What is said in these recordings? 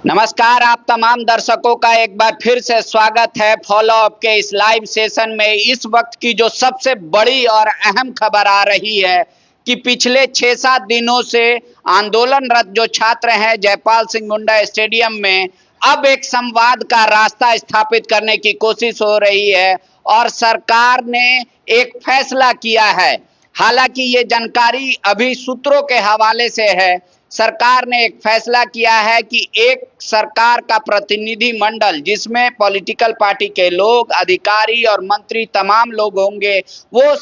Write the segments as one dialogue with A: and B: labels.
A: नमस्कार, आप तमाम दर्शकों का एक बार फिर से स्वागत है फॉलो अप के इस लाइव सेशन में। इस वक्त की जो सबसे बड़ी और अहम खबर आ रही है कि पिछले 6-7 दिनों से आंदोलनरत जो छात्र हैं जयपाल सिंह मुंडा स्टेडियम में अब एक संवाद का रास्ता स्थापित करने की कोशिश हो रही है और सरकार ने एक फैसला किया है। हालांकि ये जानकारी अभी सूत्रों के हवाले से है। सरकार ने एक फैसला किया है कि एक सरकार का प्रतिनिधि मंडल जिसमें पॉलिटिकल पार्टी के लोग, अधिकारी और मंत्री तमाम लोग होंगे, वो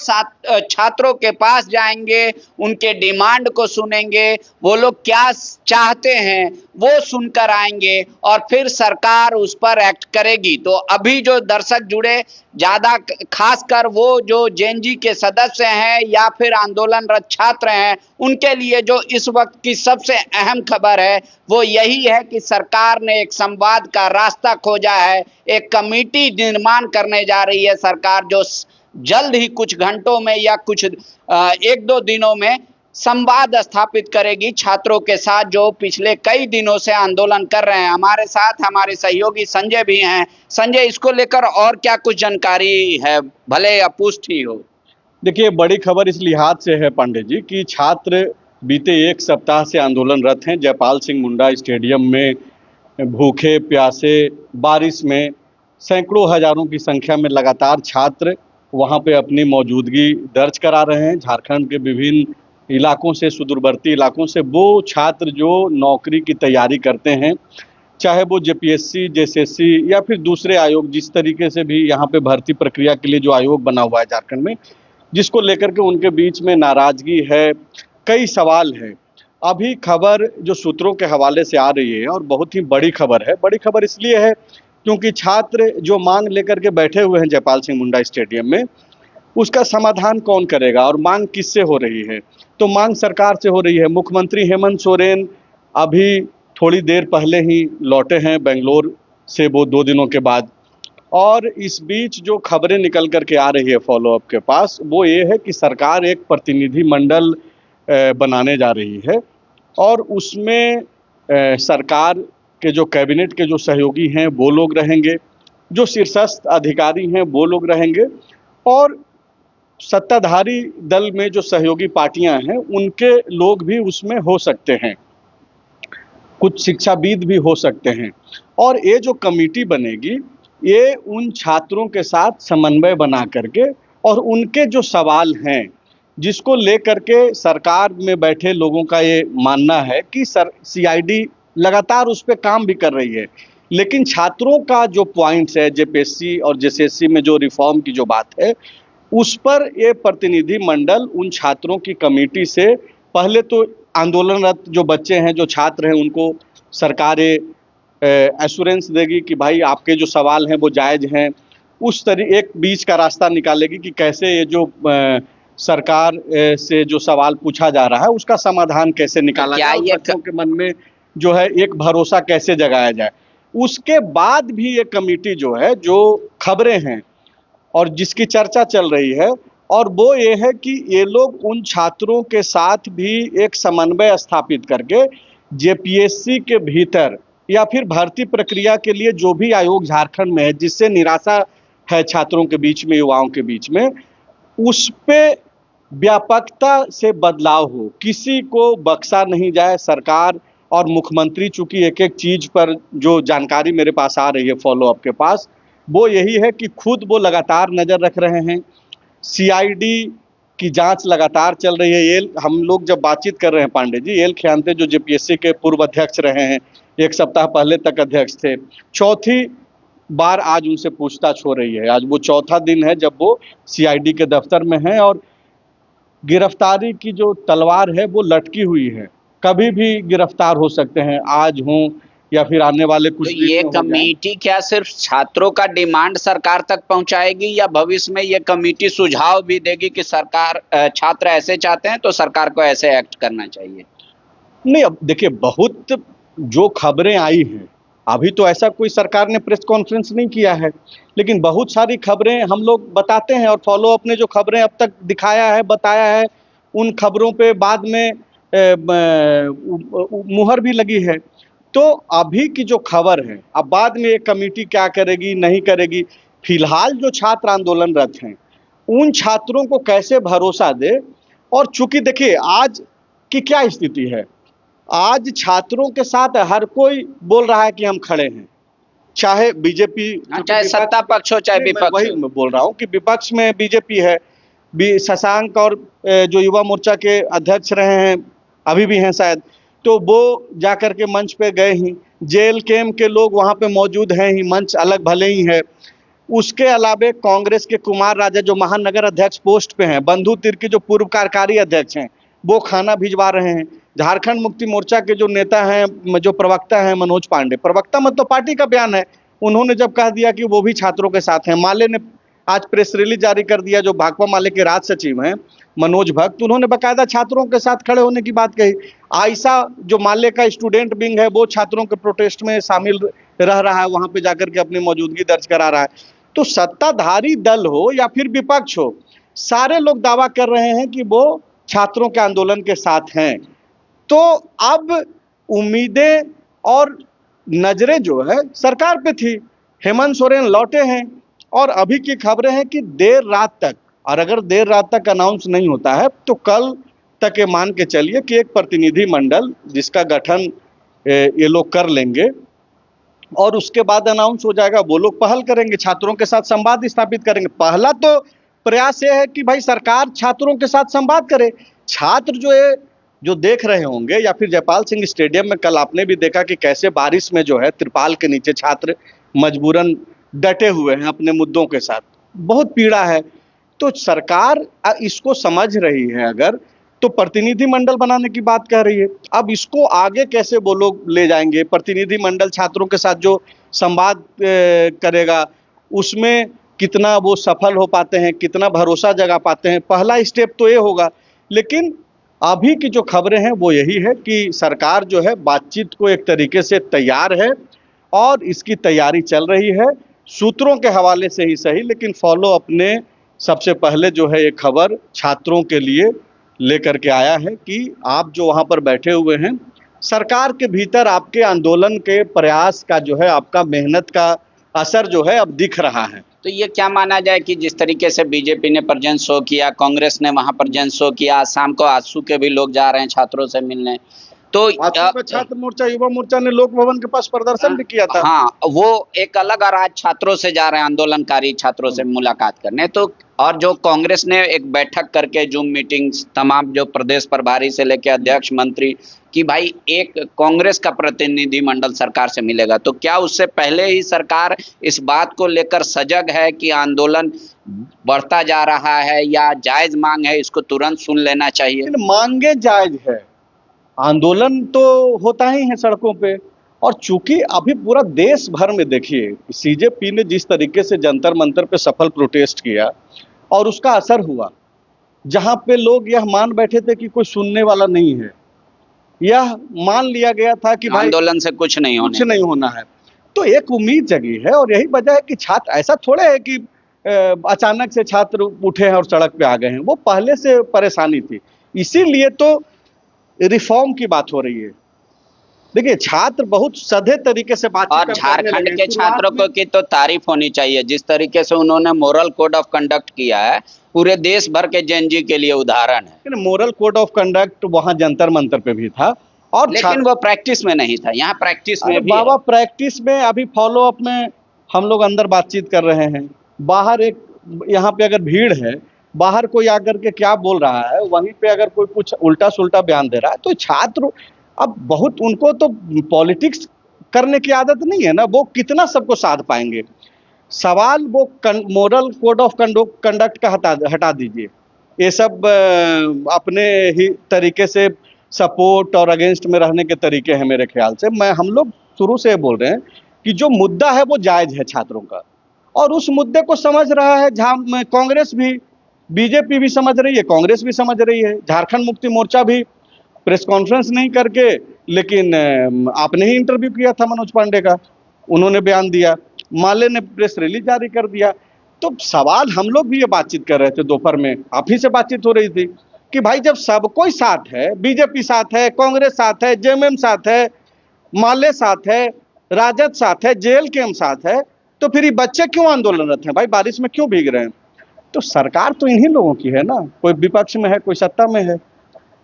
A: छात्रों के पास जाएंगे, उनके डिमांड को सुनेंगे, वो लोग क्या चाहते हैं वो सुनकर आएंगे और फिर सरकार उस पर एक्ट करेगी। तो अभी जो दर्शक जुड़े, ज्यादा खासकर वो जो जेएनजी के सदस्य हैं या फिर आंदोलनरत छात्र हैं, उनके लिए जो इस वक्त की सबसे अहम खबर है वो यही है कि सरकार ने एक संवाद का रास्ता खोजा है। एक कमेटी निर्माण करने जा रही है सरकार, जो जल्द ही कुछ घंटों में या कुछ 1-2 दिनों में संवाद स्थापित करेगी छात्रों के साथ जो पिछले कई दिनों से आंदोलन कर रहे हैं। हमारे साथ हमारे सहयोगी संजय भी हैं। संजय, इसको लेकर और क्या कुछ जानकारी है, भले अपुष्ट ही हो?
B: देखिए, बड़ी खबर इस लिहाज से है पांडे जी कि छात्र बीते 1 सप्ताह से आंदोलनरत हैं। जयपाल सिंह मुंडा स्टेडियम में भूखे प्यासे बारिश में सैकड़ों हजारों की संख्या में लगातार छात्र वहां पे अपनी मौजूदगी दर्ज करा रहे हैं। झारखंड के विभिन्न इलाकों से, सुदूरवर्ती इलाकों से वो छात्र जो नौकरी की तैयारी करते हैं, चाहे वो जेपीएससी, जेएसएससी या फिर दूसरे आयोग, जिस तरीके से भी यहाँ पे भर्ती प्रक्रिया के लिए जो आयोग बना हुआ है झारखंड में, जिसको लेकर के उनके बीच में नाराजगी है, कई सवाल है। अभी खबर जो सूत्रों के हवाले से आ रही है और बहुत ही बड़ी खबर है। बड़ी खबर इसलिए है क्योंकि छात्र जो मांग लेकर के बैठे हुए हैं जयपाल सिंह मुंडा स्टेडियम में, उसका समाधान कौन करेगा और मांग किससे हो रही है? तो मांग सरकार से हो रही है। मुख्यमंत्री हेमंत सोरेन अभी थोड़ी देर पहले ही लौटे हैं बेंगलोर से, वो 2 दिनों के बाद। और इस बीच जो खबरें निकल करके आ रही है फॉलो अप के पास, वो ये है कि सरकार एक प्रतिनिधि मंडल बनाने जा रही है और उसमें सरकार के जो कैबिनेट के जो सहयोगी हैं वो लोग रहेंगे, जो शीर्षस्थ अधिकारी हैं वो लोग रहेंगे और सत्ताधारी दल में जो सहयोगी पार्टियां हैं उनके लोग भी उसमें हो सकते हैं, कुछ शिक्षाविद भी हो सकते हैं। और ये जो कमेटी बनेगी, ये उन छात्रों के साथ समन्वय बना करके और उनके जो सवाल हैं, जिसको लेकर के सरकार में बैठे लोगों का ये मानना है कि सीआईडी लगातार उस पर काम भी कर रही है, लेकिन छात्रों का जो पॉइंट्स है, जेपीएससी और जेएसएससी में जो रिफॉर्म की जो बात है, उस पर ये प्रतिनिधि मंडल उन छात्रों की कमेटी से पहले तो आंदोलनरत जो बच्चे हैं, जो छात्र हैं, उनको सरकार एश्योरेंस देगी कि भाई आपके जो सवाल हैं वो जायज़ हैं। उस एक बीच का रास्ता निकालेगी कि कैसे ये जो सरकार से जो सवाल पूछा जा रहा है उसका समाधान कैसे निकाला जाए, बच्चों के मन में जो है एक भरोसा कैसे जगाया जाए। उसके बाद भी ये कमेटी जो है, जो खबरें हैं और जिसकी चर्चा चल रही है, और वो ये है कि ये लोग उन छात्रों के साथ भी एक समन्वय स्थापित करके जेपीएससी के भीतर या फिर भर्ती प्रक्रिया के लिए जो भी आयोग झारखंड में है, जिससे निराशा है छात्रों के बीच में, युवाओं के बीच में, उस पे व्यापकता से बदलाव हो, किसी को बख्शा नहीं जाए। सरकार और मुख्यमंत्री चूंकि एक एक चीज पर जो जानकारी मेरे पास आ रही है फॉलो अप के पास, वो यही है कि खुद वो लगातार नज़र रख रहे हैं। सीआईडी की जांच लगातार चल रही है। ये हम लोग जब बातचीत कर रहे हैं पांडे जी, एल खियांते जो जेपीएससी के पूर्व अध्यक्ष रहे हैं, 1 सप्ताह पहले तक अध्यक्ष थे, चौथी बार आज उनसे पूछताछ हो रही है। आज वो चौथा दिन है जब वो सीआईडी के दफ्तर में हैं और गिरफ्तारी की जो तलवार है वो लटकी हुई है। कभी भी गिरफ्तार हो सकते हैं, आज हों या फिर आने वाले कुछ
A: दिन। ये कमेटी क्या सिर्फ छात्रों का डिमांड सरकार तक पहुंचाएगी या भविष्य में ये कमेटी सुझाव भी देगी कि सरकार, छात्र ऐसे चाहते हैं तो सरकार को ऐसे एक्ट करना चाहिए?
B: नहीं, अब देखिए, बहुत जो खबरें आई हैं, अभी तो ऐसा कोई सरकार ने प्रेस कॉन्फ्रेंस नहीं किया है, लेकिन बहुत सारी खबरें हम लोग बताते हैं और फॉलो अप ने जो खबरें अब तक दिखाया है, बताया है, उन खबरों पे बाद में मुहर भी लगी है। तो अभी की जो खबर है, अब बाद में ये कमेटी क्या करेगी नहीं करेगी, फिलहाल जो छात्र आंदोलनरत हैं उन छात्रों को कैसे भरोसा दे। और चूंकि देखिए आज की क्या स्थिति है, आज छात्रों के साथ हर कोई बोल रहा है कि हम खड़े हैं, चाहे बीजेपी,
A: चाहे सत्ता पक्ष हो चाहे विपक्ष
B: वही
A: हो।
B: मैं बोल रहा हूँ कि विपक्ष में बीजेपी है, शशांक और जो युवा मोर्चा के अध्यक्ष रहे हैं, अभी भी हैं शायद, तो वो जाकर के मंच पे गए ही, जेल कैंप के लोग वहाँ पे मौजूद हैं ही, मंच अलग भले ही है। उसके अलावे कांग्रेस के कुमार राजा जो महानगर अध्यक्ष पोस्ट पे हैं, बंधु तिर्की जो पूर्व कार्यकारी अध्यक्ष हैं, वो खाना भिजवा रहे हैं। झारखंड मुक्ति मोर्चा के जो नेता हैं, जो प्रवक्ता हैं मनोज पांडे, प्रवक्ता मतलब पार्टी का बयान है, उन्होंने जब कह दिया कि वो भी छात्रों के साथ हैं। माले ने आज प्रेस रिलीज जारी कर दिया, जो भाकपा माले के राज्य सचिव हैं मनोज भक्त, उन्होंने बकायदा छात्रों के साथ खड़े होने की बात कही। आयशा जो माले का स्टूडेंट विंग है, वो छात्रों के प्रोटेस्ट में शामिल रह रहा है, वहां पे जाकर के अपनी मौजूदगी दर्ज करा रहा है। तो सत्ताधारी दल हो या फिर विपक्ष हो, सारे लोग दावा कर रहे हैं कि वो छात्रों के आंदोलन के साथ हैं। तो अब उम्मीदें और नजरें जो है सरकार पे थी, हेमंत सोरेन लौटे हैं और अभी की खबरें हैं कि देर रात तक, और अगर देर रात तक अनाउंस नहीं होता है तो कल तक ये मान के चलिए कि एक प्रतिनिधि मंडल जिसका गठन ये लोग कर लेंगे और उसके बाद अनाउंस हो जाएगा। वो लोग पहल करेंगे, छात्रों के साथ संवाद स्थापित करेंगे। पहला तो प्रयास ये है कि भाई सरकार छात्रों के साथ संवाद करे। छात्र जो देख रहे होंगे, या फिर जयपाल सिंह स्टेडियम में कल आपने भी देखा कि कैसे बारिश में जो है त्रिपाल के नीचे छात्र मजबूरन डटे हुए हैं अपने मुद्दों के साथ, बहुत पीड़ा है। तो सरकार इसको समझ रही है अगर, तो प्रतिनिधि मंडल बनाने की बात कह रही है। अब इसको आगे कैसे वो लोग ले जाएंगे, प्रतिनिधि मंडल छात्रों के साथ जो संवाद करेगा, उसमें कितना वो सफल हो पाते हैं, कितना भरोसा जगा पाते हैं, पहला स्टेप तो ये होगा। लेकिन अभी की जो खबरें हैं वो यही है कि सरकार जो है बातचीत को एक तरीके से तैयार है और इसकी तैयारी चल रही है, सूत्रों के हवाले से ही सही, लेकिन फॉलो अपने सबसे पहले जो है ये खबर छात्रों के लिए लेकर के आया है कि आप जो वहाँ पर बैठे हुए हैं, सरकार के भीतर आपके आंदोलन के प्रयास का जो है, आपका मेहनत का असर जो है अब दिख रहा है।
A: तो ये क्या माना जाए कि जिस तरीके से बीजेपी ने पर जन शो किया, कांग्रेस ने वहां पर जन शो किया, शाम को आजसू के भी लोग जा रहे हैं छात्रों से मिलने, तो
B: छात्र मोर्चा, युवा मोर्चा ने लोक भवन के पास प्रदर्शन भी किया था।
A: हाँ, वो एक अलग, और आज छात्रों से जा रहे हैं, आंदोलनकारी छात्रों से मुलाकात करने। तो और जो कांग्रेस ने एक बैठक करके जूम मीटिंग्स, तमाम जो प्रदेश प्रभारी से लेकर अध्यक्ष मंत्री, कि भाई एक कांग्रेस का प्रतिनिधि मंडल सरकार से मिलेगा, तो क्या उससे पहले ही सरकार इस बात को लेकर सजग है कि आंदोलन बढ़ता जा रहा है या जायज मांग है, इसको तुरंत सुन लेना चाहिए?
B: मांगे जायज है, आंदोलन तो होता ही है सड़कों पे। और चूंकि अभी पूरा देश भर में देखिए सीजेपी ने जिस तरीके से जंतर मंतर पे सफल प्रोटेस्ट किया और उसका असर हुआ, जहां पे लोग यह मान बैठे थे कि कोई सुनने वाला नहीं है, यह मान लिया गया था कि भाई
A: आंदोलन से कुछ नहीं
B: होना है, तो एक उम्मीद जगी है। और यही वजह है कि छात्र, ऐसा थोड़े है कि अचानक से छात्र उठे हैं और सड़क पे आ गए हैं, वो पहले से परेशानी थी, इसीलिए तो रिफॉर्म की बात हो रही है। देखिए छात्र बहुत सधे तरीके से बात,
A: और झारखंड के छात्रों को की तो तारीफ होनी चाहिए, जिस तरीके से उन्होंने मोरल कोड ऑफ कंडक्ट किया है, पूरे देश भर के जेएनजी के लिए उदाहरण है।
B: मोरल कोड ऑफ कंडक्ट वहां जंतर मंतर पे भी था, और
A: लेकिन वो प्रैक्टिस में नहीं था। यहाँ प्रैक्टिस में भी
B: बाबा प्रैक्टिस में अभी फॉलो अप में हम लोग अंदर बातचीत कर रहे हैं, बाहर एक, यहाँ पे अगर भीड़ है, बाहर कोई आकर के क्या बोल रहा है, वहीं पे अगर कोई कुछ उल्टा सुल्टा बयान दे रहा है, तो छात्र अब बहुत, उनको तो पॉलिटिक्स करने की आदत नहीं है ना, वो कितना सबको साध पाएंगे। सवाल वो मोरल कोड ऑफ कंडक्ट का हटा दीजिए, ये सब अपने ही तरीके से सपोर्ट और अगेंस्ट में रहने के तरीके हैं मेरे ख्याल से। हम लोग शुरू से बोल रहे हैं कि जो मुद्दा है वो जायज है छात्रों का, और उस मुद्दे को समझ रहा है कांग्रेस भी, बीजेपी भी समझ रही है, कांग्रेस भी समझ रही है। झारखंड मुक्ति मोर्चा भी प्रेस कॉन्फ्रेंस नहीं करके, लेकिन आपने ही इंटरव्यू किया था मनोज पांडे का, उन्होंने बयान दिया, माले ने प्रेस रिलीज जारी कर दिया। तो सवाल, हम लोग भी ये बातचीत कर रहे थे दोपहर में, आप ही से बातचीत हो रही थी कि भाई जब सब कोई साथ है, बीजेपी साथ है, कांग्रेस साथ है, जेएमएम साथ है, माले साथ है, राजद साथ है, जेल कैंप साथ है, तो फिर ये बच्चे क्यों आंदोलनरत हैं भाई? बारिश में क्यों भीग रहे हैं? तो सरकार तो इन्हीं लोगों की है ना, कोई विपक्ष में है, कोई सत्ता में है,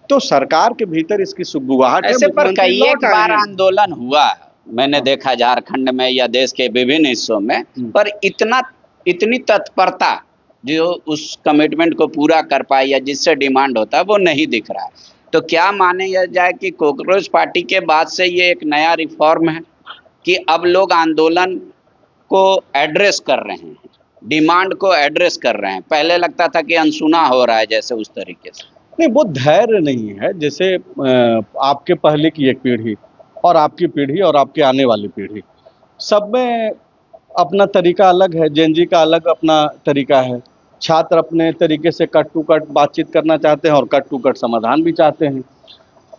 B: तो सरकार के भीतर इसकी सुगबुगाहट है।
A: ऐसे पर
B: मुख्यमंत्री
A: कई एक
B: लौट आए
A: बार
B: हैं।
A: आंदोलन हुआ, मैंने देखा झारखंड में या देश के विभिन्न हिस्सों में, पर इतनी तत्परता जो उस कमिटमेंट को पूरा कर पाए या जिससे डिमांड होता है वो नहीं दिख रहा है। तो क्या माने जाए कि कॉकरोच पार्टी के बाद से ये एक नया रिफॉर्म है कि अब लोग आंदोलन को एड्रेस कर रहे हैं, डिमांड को एड्रेस कर रहे हैं? पहले लगता था कि अनसुना हो रहा है जैसे, उस तरीके से
B: नहीं, वो धैर्य नहीं है। जैसे आपके पहले की एक पीढ़ी और आपकी पीढ़ी और आपके आने वाली पीढ़ी, सब में अपना तरीका अलग है। जेनजी का अलग अपना तरीका है। छात्र अपने तरीके से कट टू कट बातचीत करना चाहते हैं और कट टू कट समाधान भी चाहते हैं,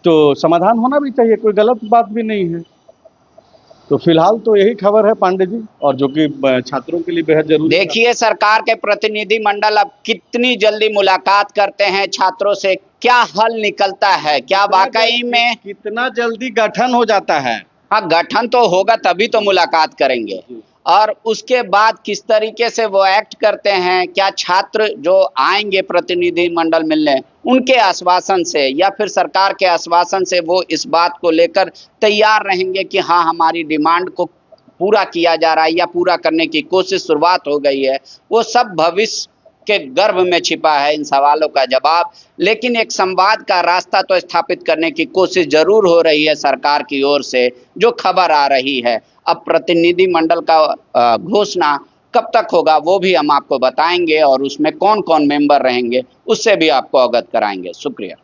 B: तो समाधान होना भी चाहिए, कोई गलत बात भी नहीं है। तो फिलहाल तो यही खबर है पांडे जी, और जो कि छात्रों के लिए बेहद जरूरी है।
A: देखिए सरकार के प्रतिनिधि मंडल अब कितनी जल्दी मुलाकात करते हैं छात्रों से, क्या हल निकलता है, क्या वाकई में
B: कितना जल्दी गठन हो जाता है?
A: हाँ, गठन तो होगा तभी तो मुलाकात करेंगे, और उसके बाद किस तरीके से वो एक्ट करते हैं, क्या छात्र जो आएंगे प्रतिनिधि मंडल मिलने उनके आश्वासन से या फिर सरकार के आश्वासन से वो इस बात को लेकर तैयार रहेंगे कि हाँ हमारी डिमांड को पूरा किया जा रहा है या पूरा करने की कोशिश शुरुआत हो गई है, वो सब भविष्य के गर्भ में छिपा है इन सवालों का जवाब। लेकिन एक संवाद का रास्ता तो स्थापित करने की कोशिश जरूर हो रही है सरकार की ओर से, जो खबर आ रही है। अब प्रतिनिधि मंडल का घोषणा कब तक होगा वो भी हम आपको बताएंगे, और उसमें कौन कौन मेंबर रहेंगे उससे भी आपको अवगत कराएंगे। शुक्रिया।